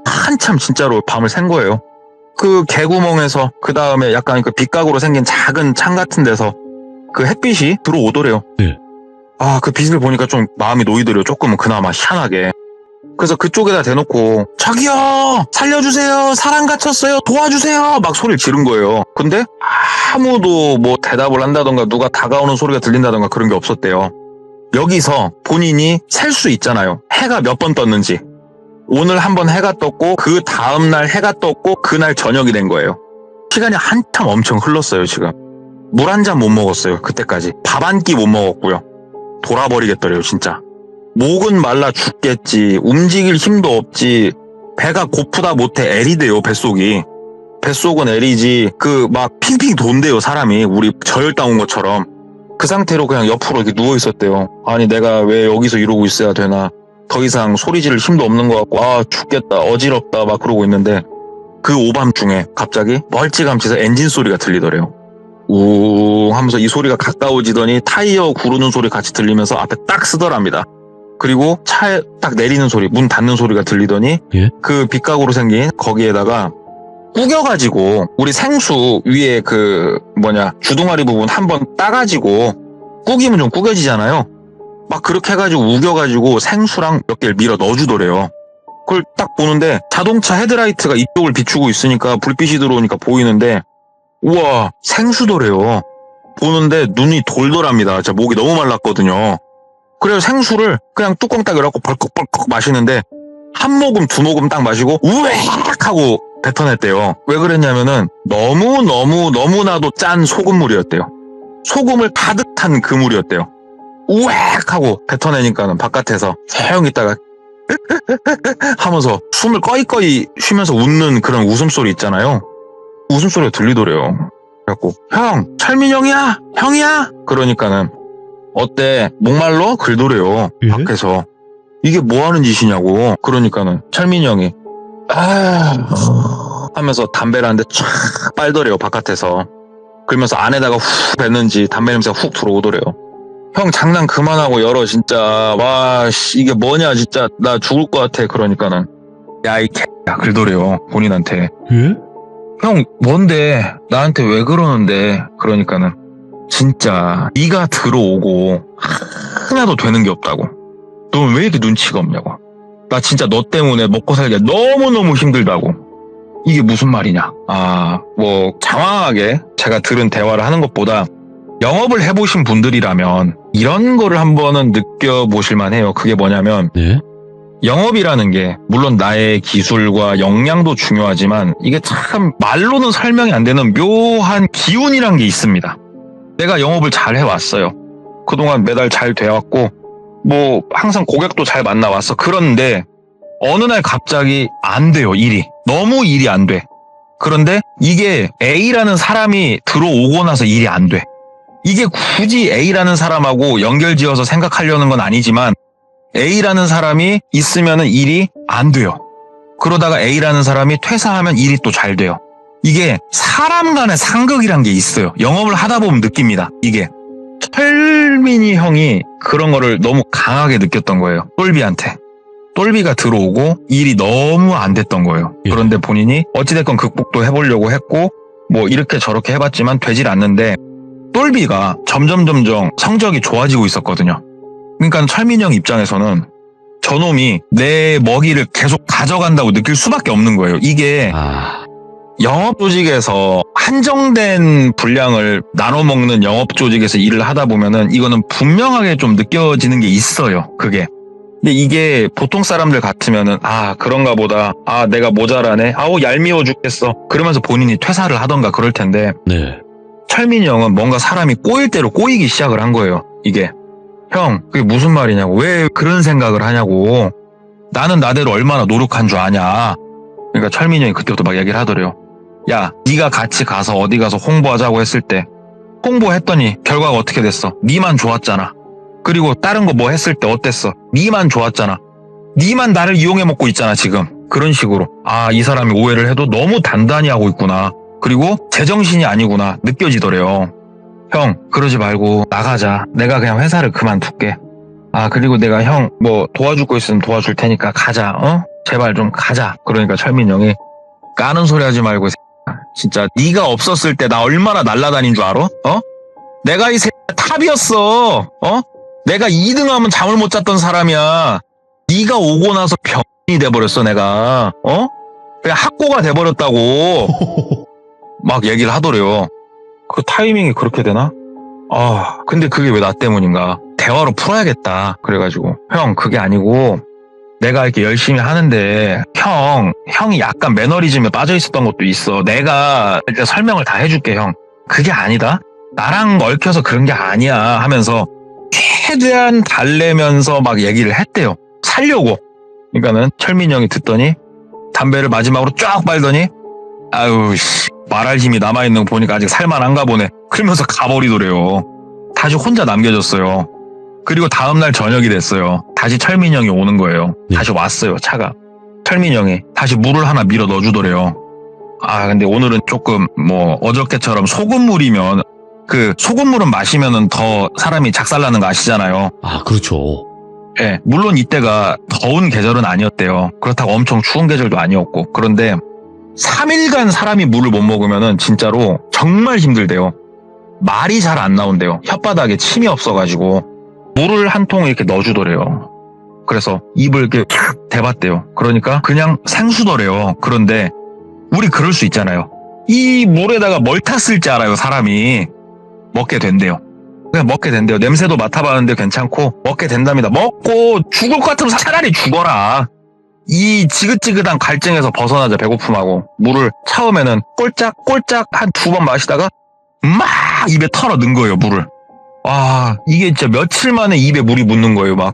한참 진짜로 밤을 샌 거예요. 그 개구멍에서 그 다음에 약간 그 빗각으로 생긴 작은 창 같은 데서 그 햇빛이 들어오더래요. 네. 그 빛을 보니까 좀 마음이 놓이더래요. 조금은 그나마 희한하게. 그래서 그쪽에다 대놓고 저기요 살려주세요 사람 갇혔어요 도와주세요 막 소리를 지른 거예요. 근데 아무도 뭐 대답을 한다던가 누가 다가오는 소리가 들린다던가 그런 게 없었대요. 여기서 본인이 셀 수 있잖아요. 해가 몇 번 떴는지. 오늘 한번 해가 떴고 그 다음날 해가 떴고 그날 저녁이 된 거예요. 시간이 한참 엄청 흘렀어요. 지금 물 한 잔 못 먹었어요. 그때까지 밥 한 끼 못 먹었고요. 돌아버리겠더래요 진짜. 목은 말라 죽겠지. 움직일 힘도 없지. 배가 고프다 못해 애리대요. 뱃속은 애리지. 그 막 핑핑 돈대요 사람이. 우리 저혈당 온 것처럼. 그 상태로 그냥 옆으로 이렇게 누워 있었대요. 아니 내가 왜 여기서 이러고 있어야 되나. 더 이상 소리 지를 힘도 없는 것 같고 죽겠다 어지럽다 막 그러고 있는데 그 오밤중에 갑자기 멀찌감치서 엔진 소리가 들리더래요. 우웅 하면서 이 소리가 가까워지더니 타이어 구르는 소리 같이 들리면서 앞에 딱 쓰더랍니다. 그리고 차에 딱 내리는 소리, 문 닫는 소리가 들리더니 예? 그 빗각으로 생긴 거기에다가 구겨가지고 우리 생수 위에 그 주둥아리 부분 한번 따가지고 구기면 좀 구겨지잖아요. 막 그렇게 해가지고 우겨가지고 생수랑 몇 개를 밀어 넣어주더래요. 그걸 딱 보는데 자동차 헤드라이트가 이쪽을 비추고 있으니까 불빛이 들어오니까 보이는데 우와 생수더래요. 보는데 눈이 돌더랍니다. 진짜 목이 너무 말랐거든요. 그래서 생수를 그냥 뚜껑 딱 열어갖고 벌컥벌컥 마시는데 한 모금 두 모금 딱 마시고 우엑 하고 뱉어냈대요. 왜 그랬냐면은 너무나도 짠 소금물이었대요. 소금을 가득 탄 그 물이었대요. 우엑 하고 뱉어내니까는 바깥에서 조용히 있다가 하면서 숨을 꺼이꺼이 쉬면서 웃는 그런 웃음소리 있잖아요. 웃음소리가 들리더래요. 그래갖고 형 철민 형이야 그러니까는 어때 목말라? 그러더래요. 예? 밖에서. 이게 뭐 하는 짓이냐고. 그러니까는 철민이 형이 하면서 담배를 한 대 촥 빨더래요 바깥에서. 그러면서 안에다가 훅 뱉는지 담배 냄새가 훅 들어오더래요. 형 장난 그만하고 열어 진짜. 와 이게 뭐냐 진짜 나 죽을 것 같아. 그러니까는 야 이 개야 그러더래요 본인한테. 예? 형 뭔데 나한테 왜 그러는데. 그러니까는 진짜 네가 들어오고 하나도 되는 게 없다고. 넌 왜 이렇게 눈치가 없냐고. 나 진짜 너 때문에 먹고 살기가 너무너무 힘들다고. 이게 무슨 말이냐. 뭐 장황하게 제가 들은 대화를 하는 것보다 영업을 해보신 분들이라면 이런 거를 한번은 느껴보실 만해요. 그게 뭐냐면 네? 영업이라는 게 물론 나의 기술과 역량도 중요하지만 이게 참 말로는 설명이 안 되는 묘한 기운이란 게 있습니다. 내가 영업을 잘 해왔어요. 그동안 매달 잘 돼왔고 뭐 항상 고객도 잘 만나왔어. 그런데 어느 날 갑자기 안 돼요. 일이. 너무 일이 안 돼. 그런데 이게 A라는 사람이 들어오고 나서 일이 안 돼. 이게 굳이 A라는 사람하고 연결지어서 생각하려는 건 아니지만 A라는 사람이 있으면 일이 안 돼요. 그러다가 A라는 사람이 퇴사하면 일이 또 잘 돼요. 이게 사람 간의 상극이란 게 있어요. 영업을 하다 보면 느낍니다. 이게 철민이 형이 그런 거를 너무 강하게 느꼈던 거예요. 똘비한테. 똘비가 들어오고 일이 너무 안 됐던 거예요. 예. 그런데 본인이 어찌됐건 극복도 해보려고 했고 뭐 이렇게 저렇게 해봤지만 되질 않는데 똘비가 점점 성적이 좋아지고 있었거든요. 그러니까 철민이 형 입장에서는 저놈이 내 먹이를 계속 가져간다고 느낄 수밖에 없는 거예요. 이게 영업 조직에서 한정된 분량을 나눠 먹는 영업 조직에서 일을 하다 보면은 이거는 분명하게 좀 느껴지는 게 있어요. 그게. 근데 이게 보통 사람들 같으면은 그런가 보다. 내가 모자라네. 얄미워 죽겠어. 그러면서 본인이 퇴사를 하던가 그럴 텐데. 네. 철민이 형은 뭔가 사람이 꼬일 대로 꼬이기 시작을 한 거예요. 이게. 형, 그게 무슨 말이냐고. 왜 그런 생각을 하냐고. 나는 나대로 얼마나 노력한 줄 아냐. 그러니까 철민이 형이 그때부터 막 얘기를 하더래요. 야, 네가 같이 가서 어디 가서 홍보하자고 했을 때 홍보했더니 결과가 어떻게 됐어? 니만 좋았잖아. 그리고 다른 거 뭐 했을 때 어땠어? 니만 좋았잖아. 니만 나를 이용해 먹고 있잖아 지금. 그런 식으로. 이 사람이 오해를 해도 너무 단단히 하고 있구나. 그리고 제정신이 아니구나 느껴지더래요. 형, 그러지 말고 나가자. 내가 그냥 회사를 그만둘게. 그리고 내가 형 뭐 도와줄 거 있으면 도와줄 테니까 가자. 제발 좀 가자. 그러니까 철민 형이 까는 소리 하지 말고 진짜 네가 없었을 때 나 얼마나 날라다닌 줄 알아? 내가 이 탑이었어. 내가 2등하면 잠을 못 잤던 사람이야. 네가 오고 나서 병이 돼버렸어 내가. 그냥 학고가 돼버렸다고. 막 얘기를 하더래요. 그 타이밍이 그렇게 되나? 근데 그게 왜 나 때문인가? 대화로 풀어야겠다. 그래가지고 형 그게 아니고 내가 이렇게 열심히 하는데 형이 약간 매너리즘에 빠져 있었던 것도 있어. 내가 이렇게 설명을 다 해줄게 형. 그게 아니다. 나랑 얽혀서 그런 게 아니야 하면서 최대한 달래면서 막 얘기를 했대요. 살려고. 그러니까는 철민이 형이 듣더니 담배를 마지막으로 쫙 빨더니 말할 힘이 남아있는 거 보니까 아직 살만한가 보네. 그러면서 가버리더래요. 다시 혼자 남겨졌어요. 그리고 다음날 저녁이 됐어요. 다시 철민이 형이 오는 거예요. 다시 왔어요 차가. 철민이 형이 다시 물을 하나 밀어 넣어주더래요. 근데 오늘은 조금 뭐 어저께처럼 소금물이면 그 소금물은 마시면은 더 사람이 작살나는 거 아시잖아요. 그렇죠. 예, 물론 이때가 더운 계절은 아니었대요. 그렇다고 엄청 추운 계절도 아니었고. 그런데 3일간 사람이 물을 못 먹으면은 진짜로 정말 힘들대요. 말이 잘 안 나온대요. 혓바닥에 침이 없어가지고 물을 한 통 이렇게 넣어주더래요. 그래서 입을 이렇게 탁 대봤대요. 그러니까 그냥 생수더래요. 그런데 우리 그럴 수 있잖아요. 이 물에다가 뭘 탔을지 알아요. 사람이 먹게 된대요. 그냥 먹게 된대요. 냄새도 맡아봤는데 괜찮고 먹게 된답니다. 먹고 죽을 것 같으면 차라리 죽어라. 이 지긋지긋한 갈증에서 벗어나자. 배고픔하고 물을 처음에는 꼴짝꼴짝 한 2번 마시다가 막 입에 털어 넣은 거예요. 물을. 이게 진짜 며칠 만에 입에 물이 묻는 거예요. 막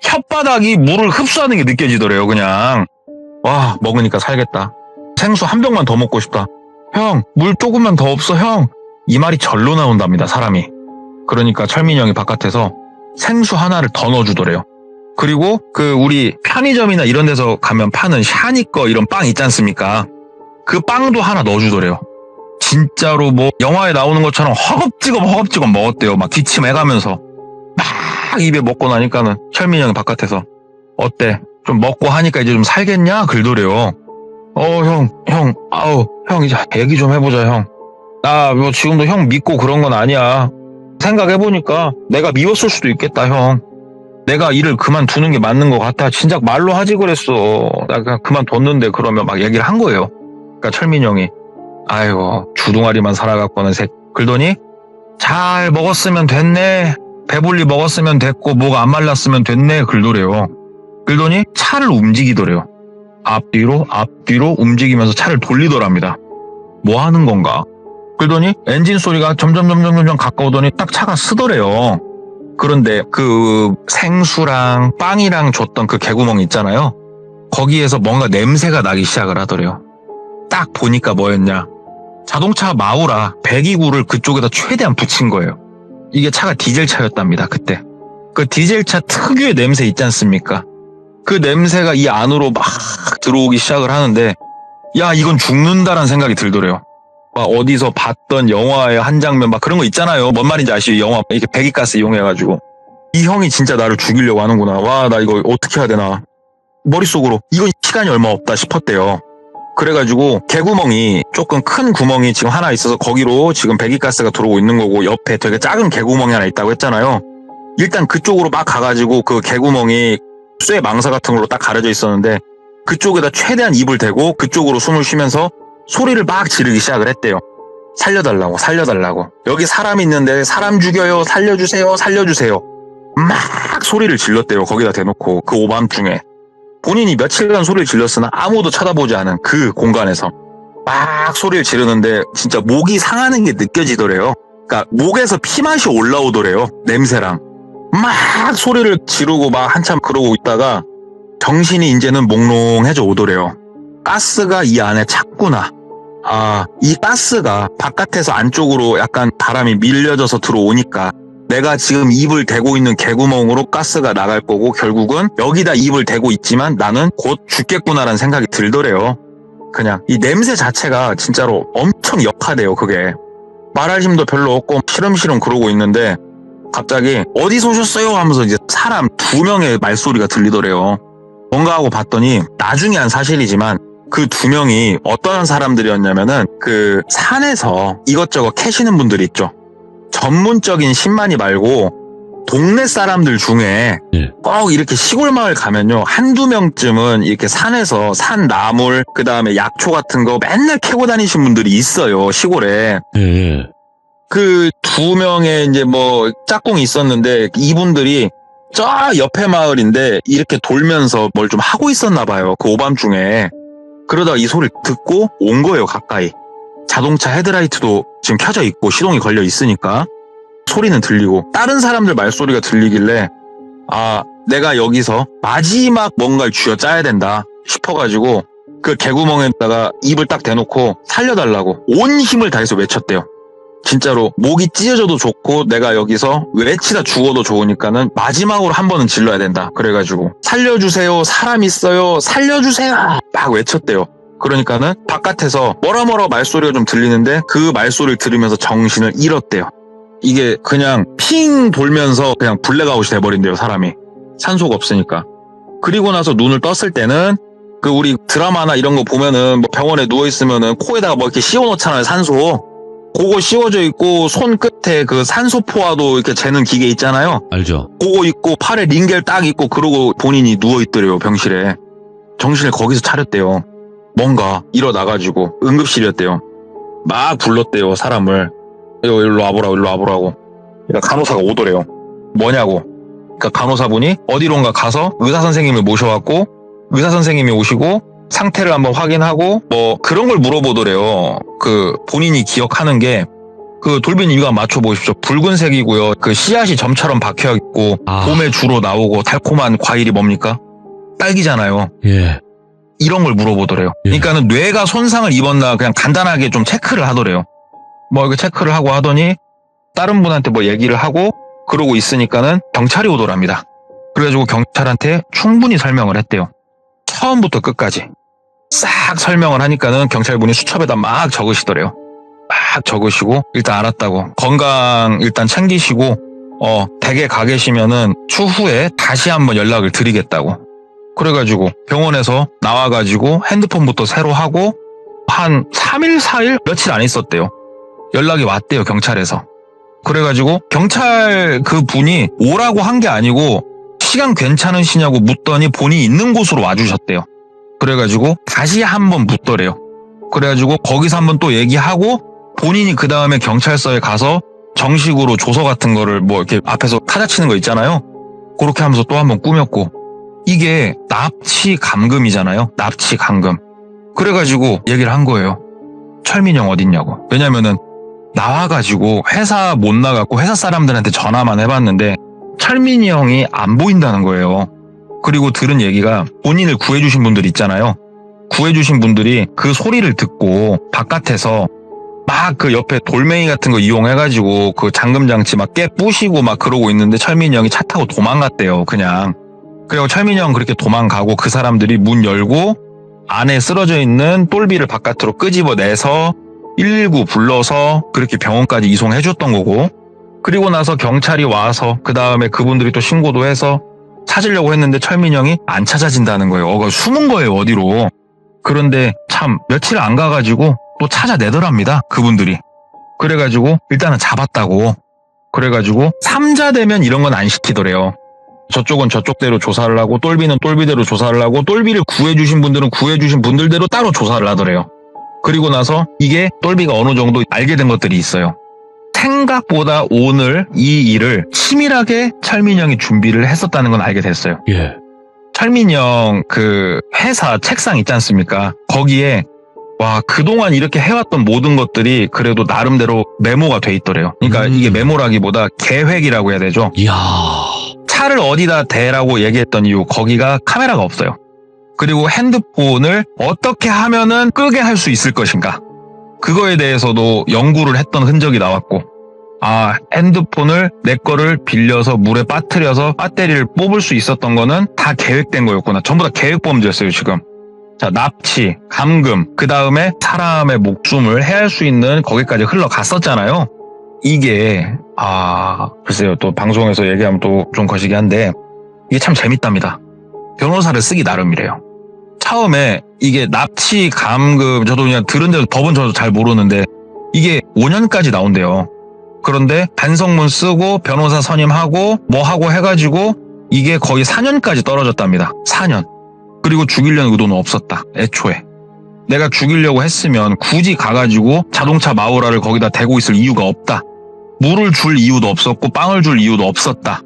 혓바닥이 물을 흡수하는 게 느껴지더래요. 그냥 먹으니까 살겠다. 생수 한 병만 더 먹고 싶다. 형, 물 조금만 더 없어 형. 이 말이 절로 나온답니다. 사람이. 그러니까 철민이 형이 바깥에서 생수 하나를 더 넣어주더래요. 그리고 그 우리 편의점이나 이런 데서 가면 파는 샤니 거 이런 빵 있지 않습니까? 그 빵도 하나 넣어주더래요. 진짜로 뭐 영화에 나오는 것처럼 허겁지겁 먹었대요. 막 기침해가면서 입에 먹고 나니까는 철민이 형이 바깥에서 어때? 좀 먹고 하니까 이제 좀 살겠냐? 글더래요. 형, 이제 얘기 좀 해보자, 형. 나 뭐 지금도 형 믿고 그런 건 아니야. 생각해보니까 내가 미웠을 수도 있겠다, 형. 내가 일을 그만두는 게 맞는 것 같아. 진작 말로 하지 그랬어. 나 그냥 그만뒀는데 그러면 막 얘기를 한 거예요. 그러니까 철민이 형이 아이고 주둥아리만 살아갖고는 그러더니 잘 먹었으면 됐네. 배불리 먹었으면 됐고 뭐가 안 말랐으면 됐네. 그러더래요. 그러더니 차를 움직이더래요. 앞뒤로 움직이면서 차를 돌리더랍니다. 뭐 하는 건가? 그러더니 엔진 소리가 점점 가까우더니 딱 차가 쓰더래요. 그런데 그 생수랑 빵이랑 줬던 그 개구멍 있잖아요. 거기에서 뭔가 냄새가 나기 시작을 하더래요. 딱 보니까 뭐였냐. 자동차 마우라 배기구를 그쪽에다 최대한 붙인 거예요. 이게 차가 디젤차였답니다. 그때. 그 디젤차 특유의 냄새 있지 않습니까? 그 냄새가 이 안으로 막 들어오기 시작을 하는데 야 이건 죽는다라는 생각이 들더래요. 막 어디서 봤던 영화의 한 장면 막 그런 거 있잖아요. 뭔 말인지 아시죠? 영화 이렇게 배기가스 이용해가지고 이 형이 진짜 나를 죽이려고 하는구나. 와 나 이거 어떻게 해야 되나. 머릿속으로 이건 시간이 얼마 없다 싶었대요. 그래가지고 개구멍이 조금 큰 구멍이 지금 하나 있어서 거기로 지금 배기가스가 들어오고 있는 거고 옆에 되게 작은 개구멍이 하나 있다고 했잖아요. 일단 그쪽으로 막 가가지고 그 개구멍이 쇠 망사 같은 걸로 딱 가려져 있었는데 그쪽에다 최대한 입을 대고 그쪽으로 숨을 쉬면서 소리를 막 지르기 시작을 했대요. 살려달라고. 여기 사람 있는데 사람 죽여요. 살려주세요. 막 소리를 질렀대요. 거기다 대놓고 그 오밤중에. 본인이 며칠간 소리를 질렀으나 아무도 쳐다보지 않은 그 공간에서 막 소리를 지르는데 진짜 목이 상하는 게 느껴지더래요. 그러니까 목에서 피맛이 올라오더래요. 냄새랑. 막 소리를 지르고 막 한참 그러고 있다가 정신이 이제는 몽롱해져 오더래요. 가스가 이 안에 찼구나. 이 가스가 바깥에서 안쪽으로 약간 바람이 밀려져서 들어오니까 내가 지금 입을 대고 있는 개구멍으로 가스가 나갈 거고 결국은 여기다 입을 대고 있지만 나는 곧 죽겠구나라는 생각이 들더래요. 그냥 이 냄새 자체가 진짜로 엄청 역하대요. 그게. 말할 힘도 별로 없고 시름시름 그러고 있는데 갑자기 어디서 오셨어요? 하면서 이제 사람 2명의 말소리가 들리더래요. 뭔가 하고 봤더니 나중에 한 사실이지만 그 2명이 어떠한 사람들이었냐면은 그 산에서 이것저것 캐시는 분들이 있죠. 전문적인 신만이 말고 동네 사람들 중에 꼭 이렇게 시골 마을 가면요. 1-2명쯤은 이렇게 산에서 산 나물 그 다음에 약초 같은 거 맨날 캐고 다니신 분들이 있어요. 시골에. 그 2명의 이제 뭐 짝꿍이 있었는데 이분들이 저 옆에 마을인데 이렇게 돌면서 뭘 좀 하고 있었나 봐요. 그 오밤중에. 그러다가 이 소리를 듣고 온 거예요. 가까이. 자동차 헤드라이트도 지금 켜져 있고 시동이 걸려 있으니까 소리는 들리고 다른 사람들 말소리가 들리길래 내가 여기서 마지막 뭔가를 쥐어짜야 된다 싶어가지고 그 개구멍에다가 입을 딱 대놓고 살려달라고 온 힘을 다해서 외쳤대요. 진짜로 목이 찢어져도 좋고 내가 여기서 외치다 죽어도 좋으니까는 마지막으로 한 번은 질러야 된다. 그래가지고 살려주세요. 사람 있어요. 살려주세요. 막 외쳤대요. 그러니까는 바깥에서 뭐라 말소리가 좀 들리는데 그 말소리를 들으면서 정신을 잃었대요. 이게 그냥 핑 돌면서 그냥 블랙아웃이 돼버린대요. 사람이. 산소가 없으니까. 그리고 나서 눈을 떴을 때는 그 우리 드라마나 이런 거 보면은 뭐 병원에 누워있으면은 코에다가 뭐 이렇게 씌워놓잖아요. 산소. 그거 씌워져 있고 손 끝에 그 산소 포화도 이렇게 재는 기계 있잖아요. 알죠. 그거 있고 팔에 링겔 딱 있고 그러고 본인이 누워있더래요. 병실에. 정신을 거기서 차렸대요. 뭔가 일어나가지고 응급실이었대요. 막 불렀대요. 사람을. 일로 와보라고. 그러니까 간호사가 오더래요. 뭐냐고. 그러니까 간호사분이 어디론가 가서 의사선생님을 모셔왔고 의사선생님이 오시고 상태를 한번 확인하고 뭐 그런 걸 물어보더래요. 그 본인이 기억하는 게 그 돌빈님 이거 맞춰보십시오. 붉은색이고요. 그 씨앗이 점처럼 박혀있고 봄에 주로 나오고 달콤한 과일이 뭡니까? 딸기잖아요. 예. 이런 걸 물어보더래요. 그러니까는 뇌가 손상을 입었나 그냥 간단하게 좀 체크를 하더래요. 뭐 이렇게 체크를 하고 하더니 다른 분한테 뭐 얘기를 하고 그러고 있으니까는 경찰이 오더랍니다. 그래가지고 경찰한테 충분히 설명을 했대요. 처음부터 끝까지. 싹 설명을 하니까는 경찰분이 수첩에다 막 적으시더래요. 막 적으시고 일단 알았다고. 건강 일단 챙기시고 댁에 가 계시면은 추후에 다시 한번 연락을 드리겠다고. 그래가지고 병원에서 나와가지고 핸드폰부터 새로 하고 한 3일, 4일? 며칠 안 있었대요. 연락이 왔대요, 경찰에서. 그래가지고 경찰 그 분이 오라고 한 게 아니고 시간 괜찮으시냐고 묻더니 본인이 있는 곳으로 와주셨대요. 그래가지고 다시 한번 묻더래요. 그래가지고 거기서 한번 또 얘기하고 본인이 그 다음에 경찰서에 가서 정식으로 조서 같은 거를 뭐 이렇게 앞에서 타자 치는 거 있잖아요. 그렇게 하면서 또 한번 꾸몄고. 이게 납치 감금이잖아요. 납치 감금. 그래가지고 얘기를 한 거예요. 철민형 어딨냐고. 왜냐면은 나와가지고 회사 못 나갔고 회사 사람들한테 전화만 해봤는데 철민이 형이 안 보인다는 거예요. 그리고 들은 얘기가 본인을 구해주신 분들 있잖아요. 구해주신 분들이 그 소리를 듣고 바깥에서 막 그 옆에 돌멩이 같은 거 이용해가지고 그 잠금장치 막 깨 부시고 막 그러고 있는데 철민이 형이 차 타고 도망갔대요, 그냥. 그리고 철민이 형 그렇게 도망가고 그 사람들이 문 열고 안에 쓰러져 있는 똘비를 바깥으로 끄집어내서 119 불러서 그렇게 병원까지 이송해줬던 거고. 그리고 나서 경찰이 와서 그 다음에 그분들이 또 신고도 해서 찾으려고 했는데 철민이 형이 안 찾아진다는 거예요. 숨은 거예요, 어디로. 그런데 참 며칠 안 가가지고 또 찾아내더랍니다, 그분들이. 그래가지고 일단은 잡았다고. 그래가지고 3자 되면 이런 건 안 시키더래요. 저쪽은 저쪽대로 조사를 하고 똘비는 똘비대로 조사를 하고 똘비를 구해주신 분들은 구해주신 분들대로 따로 조사를 하더래요. 그리고 나서 이게 똘비가 어느 정도 알게 된 것들이 있어요. 생각보다 오늘 이 일을 치밀하게 철민이 형이 준비를 했었다는 건 알게 됐어요. 예. 철민이 형 그 회사 책상 있지 않습니까? 거기에 와, 그동안 이렇게 해왔던 모든 것들이 그래도 나름대로 메모가 돼 있더래요. 그러니까 이게 메모라기보다 계획이라고 해야 되죠. 이야. 차를 어디다 대라고 얘기했던 이유, 거기가 카메라가 없어요. 그리고 핸드폰을 어떻게 하면은 끄게 할 수 있을 것인가. 그거에 대해서도 연구를 했던 흔적이 나왔고, 아, 핸드폰을 내 거를 빌려서 물에 빠뜨려서 배터리를 뽑을 수 있었던 거는 다 계획된 거였구나. 전부 다 계획범죄였어요, 지금. 자, 납치, 감금, 그 다음에 사람의 목숨을 해할 수 있는 거기까지 흘러갔었잖아요. 이게 글쎄요, 또 방송에서 얘기하면 또 좀 거시기 한데 이게 참 재밌답니다. 변호사를 쓰기 나름이래요. 처음에 이게 납치, 감금, 저도 그냥 들은 데도 법은 저도 잘 모르는데 이게 5년까지 나온대요. 그런데 반성문 쓰고 변호사 선임하고 뭐 하고 해가지고 이게 거의 4년까지 떨어졌답니다. 4년. 그리고 죽이려는 의도는 없었다, 애초에. 내가 죽이려고 했으면 굳이 가가지고 자동차 마우라를 거기다 대고 있을 이유가 없다. 물을 줄 이유도 없었고 빵을 줄 이유도 없었다.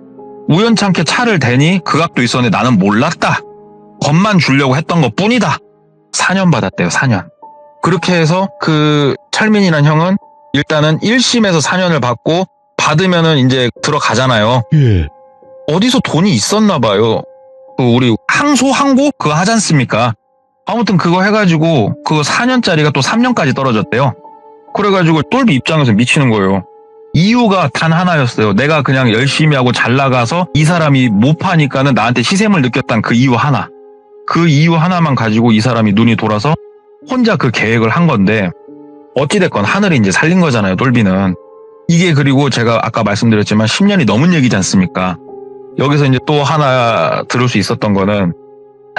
우연찮게 차를 대니 그 각도 있었는데 나는 몰랐다. 겁만 주려고 했던 것 뿐이다. 4년 받았대요, 4년. 그렇게 해서 그 철민이란 형은 일단은 1심에서 4년을 받고 받으면은 이제 들어가잖아요. 예. 어디서 돈이 있었나 봐요. 그 우리 항소 그거 하지 않습니까? 아무튼 그거 해가지고 그거 4년짜리가 또 3년까지 떨어졌대요. 그래가지고 똘비 입장에서 미치는 거예요. 이유가 단 하나였어요. 내가 그냥 열심히 하고 잘 나가서 이 사람이 못 파니까는 나한테 시샘을 느꼈다는 그 이유 하나. 그 이유 하나만 가지고 이 사람이 눈이 돌아서 혼자 그 계획을 한 건데, 어찌됐건 하늘이 이제 살린 거잖아요, 똘비는. 이게 그리고 제가 아까 말씀드렸지만 10년이 넘은 얘기지 않습니까? 여기서 이제 또 하나 들을 수 있었던 거는,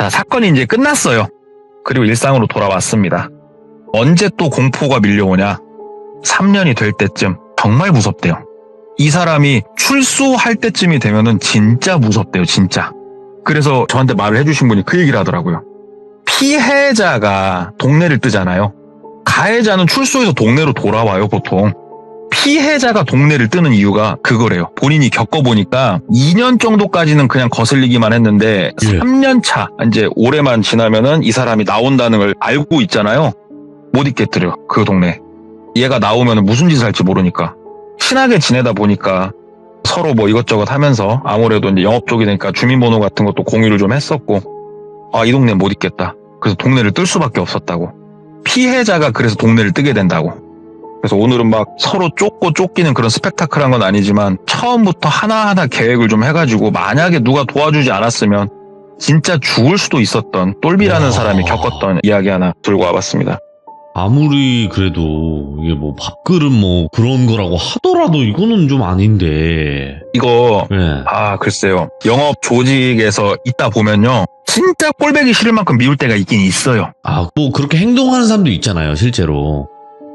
사건이 이제 끝났어요. 그리고 일상으로 돌아왔습니다. 언제 또 공포가 밀려오냐? 3년이 될 때쯤 정말 무섭대요. 이 사람이 출소할 때쯤이 되면은 진짜 무섭대요, 진짜. 그래서 저한테 말을 해주신 분이 그 얘기를 하더라고요. 피해자가 동네를 뜨잖아요. 가해자는 출소해서 동네로 돌아와요, 보통. 피해자가 동네를 뜨는 이유가 그거래요. 본인이 겪어보니까 2년 정도까지는 그냥 거슬리기만 했는데 3년 차, 이제 올해만 지나면은 이 사람이 나온다는 걸 알고 있잖아요. 못 있겠더래요, 그 동네. 얘가 나오면 무슨 짓을 할지 모르니까. 친하게 지내다 보니까 서로 뭐 이것저것 하면서 아무래도 이제 영업 쪽이 되니까 주민번호 같은 것도 공유를 좀 했었고, 아, 이 동네 못 있겠다. 그래서 동네를 뜰 수밖에 없었다고. 피해자가 그래서 동네를 뜨게 된다고. 그래서 오늘은 막 서로 쫓고 쫓기는 그런 스펙타클한 건 아니지만 처음부터 하나하나 계획을 좀 해가지고 만약에 누가 도와주지 않았으면 진짜 죽을 수도 있었던 똘비라는 사람이 겪었던 이야기 하나 들고 와봤습니다. 아무리 그래도 이게 뭐 밥그릇 뭐 그런 거라고 하더라도 이거는 좀 아닌데. 이거 네. 글쎄요. 영업 조직에서 있다 보면요. 진짜 꼴배기 싫을 만큼 미울 때가 있긴 있어요. 뭐 그렇게 행동하는 사람도 있잖아요, 실제로.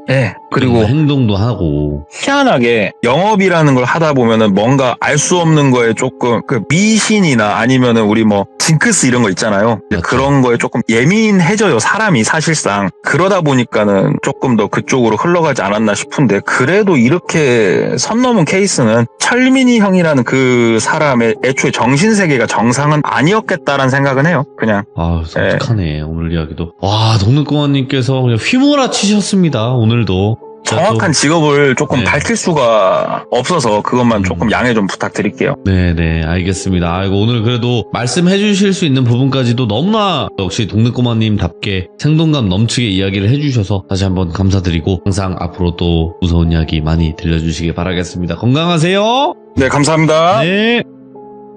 네. 그리고 행동도 하고. 희한하게 영업이라는 걸 하다 보면은 뭔가 알 수 없는 거에 조금 그 미신이나 아니면은 우리 뭐 징크스 이런 거 있잖아요. 맞죠. 그런 거에 조금 예민해져요, 사람이 사실상. 그러다 보니까는 조금 더 그쪽으로 흘러가지 않았나 싶은데 그래도 이렇게 선 넘은 케이스는 철민이 형이라는 그 사람의 애초에 정신세계가 정상은 아니었겠다라는 생각은 해요. 그냥. 섬뜩하네, 오늘 이야기도. 와, 동네꼬마님께서 그냥 휘몰아 치셨습니다, 오늘도. 정확한 직업을 조금 네. 밝힐 수가 없어서 그것만 조금 양해 좀 부탁드릴게요. 네네, 알겠습니다. 아이고, 오늘 그래도 말씀해 주실 수 있는 부분까지도 너무나 역시 동네꼬마님답게 생동감 넘치게 이야기를 해주셔서 다시 한번 감사드리고 항상 앞으로 또 무서운 이야기 많이 들려주시길 바라겠습니다. 건강하세요. 네, 감사합니다. 네.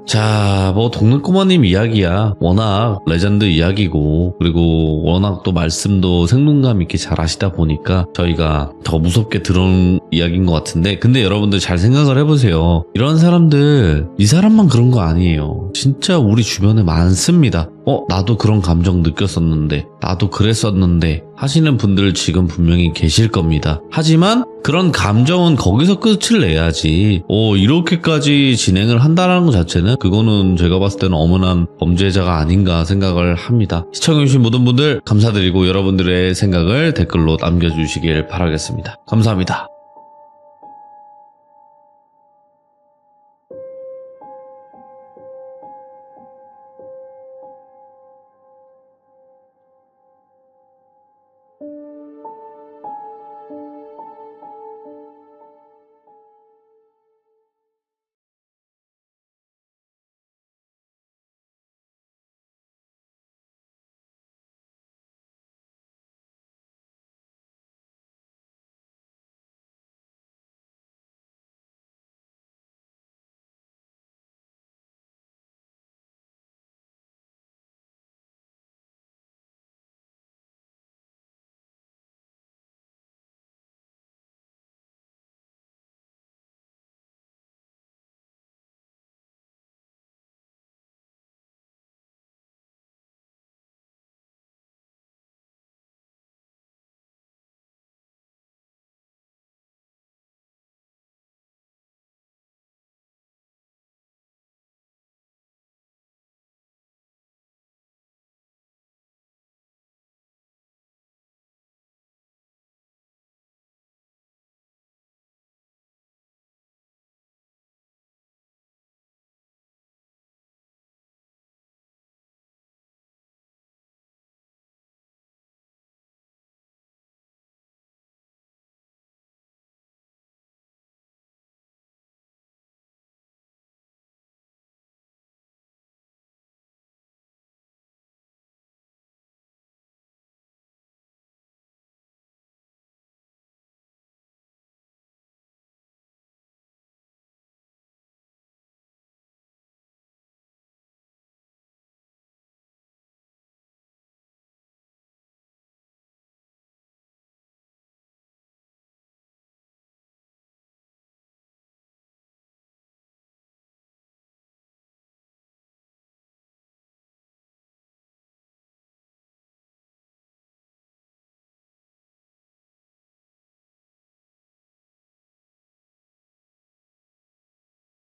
자, 뭐 동네꼬마님 이야기야 워낙 레전드 이야기고 그리고 워낙 또 말씀도 생동감 있게 잘 하시다 보니까 저희가 더 무섭게 들은 이야기인 것 같은데, 근데 여러분들 잘 생각을 해보세요. 이런 사람들, 이 사람만 그런 거 아니에요. 진짜 우리 주변에 많습니다. 나도 그런 감정 느꼈었는데, 나도 그랬었는데 하시는 분들 지금 분명히 계실 겁니다. 하지만 그런 감정은 거기서 끝을 내야지 이렇게까지 진행을 한다는 것 자체는 그거는 제가 봤을 때는 엄연한 범죄자가 아닌가 생각을 합니다. 시청해주신 모든 분들 감사드리고 여러분들의 생각을 댓글로 남겨주시길 바라겠습니다. 감사합니다.